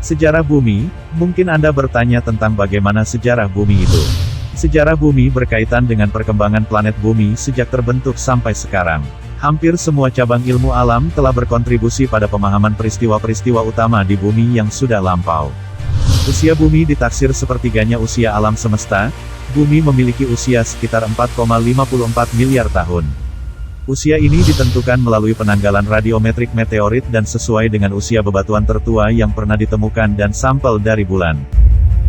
Sejarah bumi, mungkin Anda bertanya tentang bagaimana sejarah bumi itu. Sejarah bumi berkaitan dengan perkembangan planet bumi sejak terbentuk sampai sekarang. Hampir semua cabang ilmu alam telah berkontribusi pada pemahaman peristiwa-peristiwa utama di bumi yang sudah lampau. Usia bumi ditaksir sepertiganya usia alam semesta. Bumi memiliki usia sekitar 4,54 miliar tahun. Usia ini ditentukan melalui penanggalan radiometrik meteorit dan sesuai dengan usia bebatuan tertua yang pernah ditemukan dan sampel dari bulan.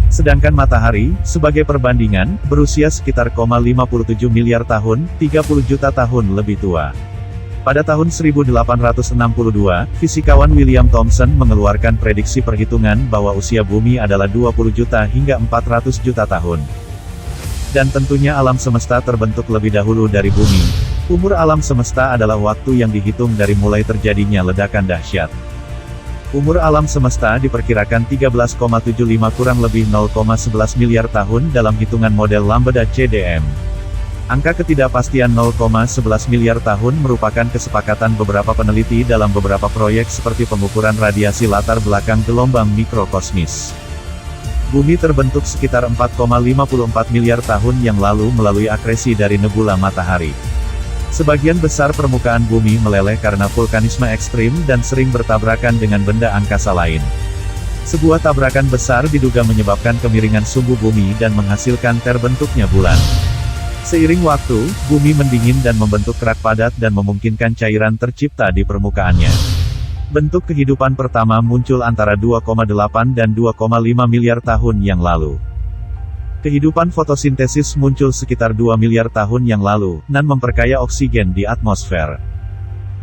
Sedangkan matahari, sebagai perbandingan, berusia sekitar 0,57 miliar tahun, 30 juta tahun lebih tua. Pada tahun 1862, fisikawan William Thomson mengeluarkan prediksi perhitungan bahwa usia bumi adalah 20 juta hingga 400 juta tahun. Dan tentunya alam semesta terbentuk lebih dahulu dari bumi. Umur alam semesta adalah waktu yang dihitung dari mulai terjadinya ledakan dahsyat. Umur alam semesta diperkirakan 13,75 kurang lebih 0,11 miliar tahun dalam hitungan model Lambda CDM. Angka ketidakpastian 0,11 miliar tahun merupakan kesepakatan beberapa peneliti dalam beberapa proyek seperti pengukuran radiasi latar belakang gelombang mikrokosmis. Bumi terbentuk sekitar 4,54 miliar tahun yang lalu melalui akresi dari nebula matahari. Sebagian besar permukaan bumi meleleh karena vulkanisme ekstrim dan sering bertabrakan dengan benda angkasa lain. Sebuah tabrakan besar diduga menyebabkan kemiringan sumbu bumi dan menghasilkan terbentuknya bulan. Seiring waktu, bumi mendingin dan membentuk kerak padat dan memungkinkan cairan tercipta di permukaannya. Bentuk kehidupan pertama muncul antara 2,8 dan 2,5 miliar tahun yang lalu. Kehidupan fotosintesis muncul sekitar 2 miliar tahun yang lalu, dan memperkaya oksigen di atmosfer.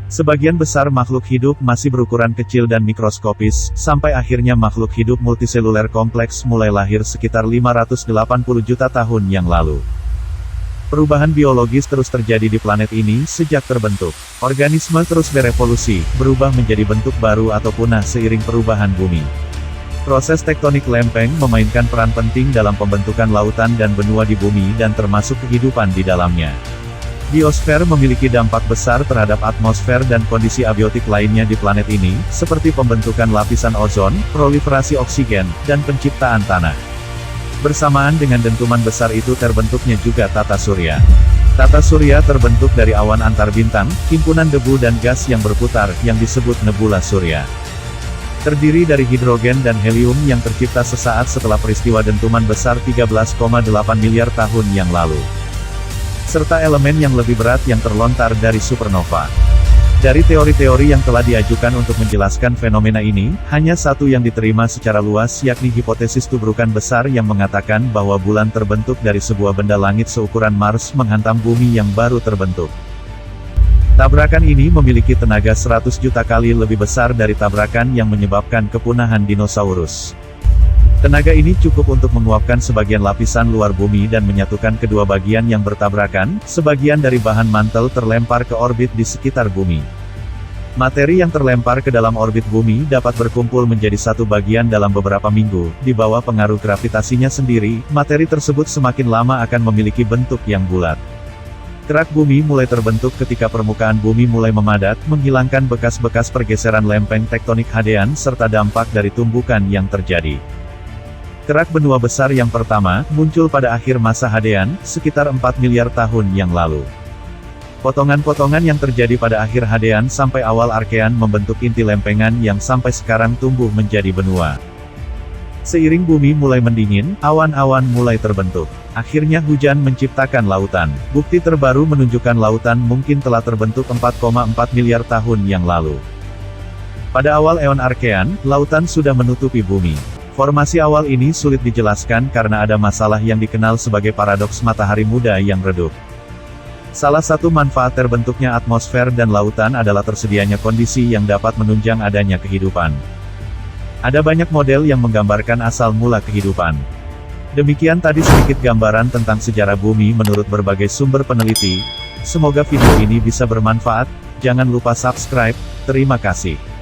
Sebagian besar makhluk hidup masih berukuran kecil dan mikroskopis, sampai akhirnya makhluk hidup multiseluler kompleks mulai lahir sekitar 580 juta tahun yang lalu. Perubahan biologis terus terjadi di planet ini sejak terbentuk. Organisme terus berevolusi, berubah menjadi bentuk baru atau punah seiring perubahan bumi. Proses tektonik lempeng memainkan peran penting dalam pembentukan lautan dan benua di bumi dan termasuk kehidupan di dalamnya. Biosfer memiliki dampak besar terhadap atmosfer dan kondisi abiotik lainnya di planet ini, seperti pembentukan lapisan ozon, proliferasi oksigen, dan penciptaan tanah. Bersamaan dengan dentuman besar itu terbentuknya juga tata surya. Tata surya terbentuk dari awan antar bintang, himpunan debu dan gas yang berputar, yang disebut nebula surya. Terdiri dari hidrogen dan helium yang tercipta sesaat setelah peristiwa dentuman besar 13,8 miliar tahun yang lalu. Serta elemen yang lebih berat yang terlontar dari supernova. Dari teori-teori yang telah diajukan untuk menjelaskan fenomena ini, hanya satu yang diterima secara luas yakni hipotesis tubrukan besar yang mengatakan bahwa bulan terbentuk dari sebuah benda langit seukuran Mars menghantam bumi yang baru terbentuk. Tabrakan ini memiliki tenaga 100 juta kali lebih besar dari tabrakan yang menyebabkan kepunahan dinosaurus. Tenaga ini cukup untuk menguapkan sebagian lapisan luar bumi dan menyatukan kedua bagian yang bertabrakan, sebagian dari bahan mantel terlempar ke orbit di sekitar bumi. Materi yang terlempar ke dalam orbit bumi dapat berkumpul menjadi satu bagian dalam beberapa minggu, di bawah pengaruh gravitasinya sendiri, materi tersebut semakin lama akan memiliki bentuk yang bulat. Kerak bumi mulai terbentuk ketika permukaan bumi mulai memadat, menghilangkan bekas-bekas pergeseran lempeng tektonik hadean serta dampak dari tumbukan yang terjadi. Kerak benua besar yang pertama, muncul pada akhir masa hadean, sekitar 4 miliar tahun yang lalu. Potongan-potongan yang terjadi pada akhir hadean sampai awal arkean membentuk inti lempengan yang sampai sekarang tumbuh menjadi benua. Seiring bumi mulai mendingin, awan-awan mulai terbentuk. Akhirnya hujan menciptakan lautan. Bukti terbaru menunjukkan lautan mungkin telah terbentuk 4,4 miliar tahun yang lalu. Pada awal eon arkean, lautan sudah menutupi bumi. Formasi awal ini sulit dijelaskan karena ada masalah yang dikenal sebagai paradoks matahari muda yang redup. Salah satu manfaat terbentuknya atmosfer dan lautan adalah tersedianya kondisi yang dapat menunjang adanya kehidupan. Ada banyak model yang menggambarkan asal mula kehidupan. Demikian tadi sedikit gambaran tentang sejarah bumi menurut berbagai sumber peneliti. Semoga video ini bisa bermanfaat. Jangan lupa subscribe. Terima kasih.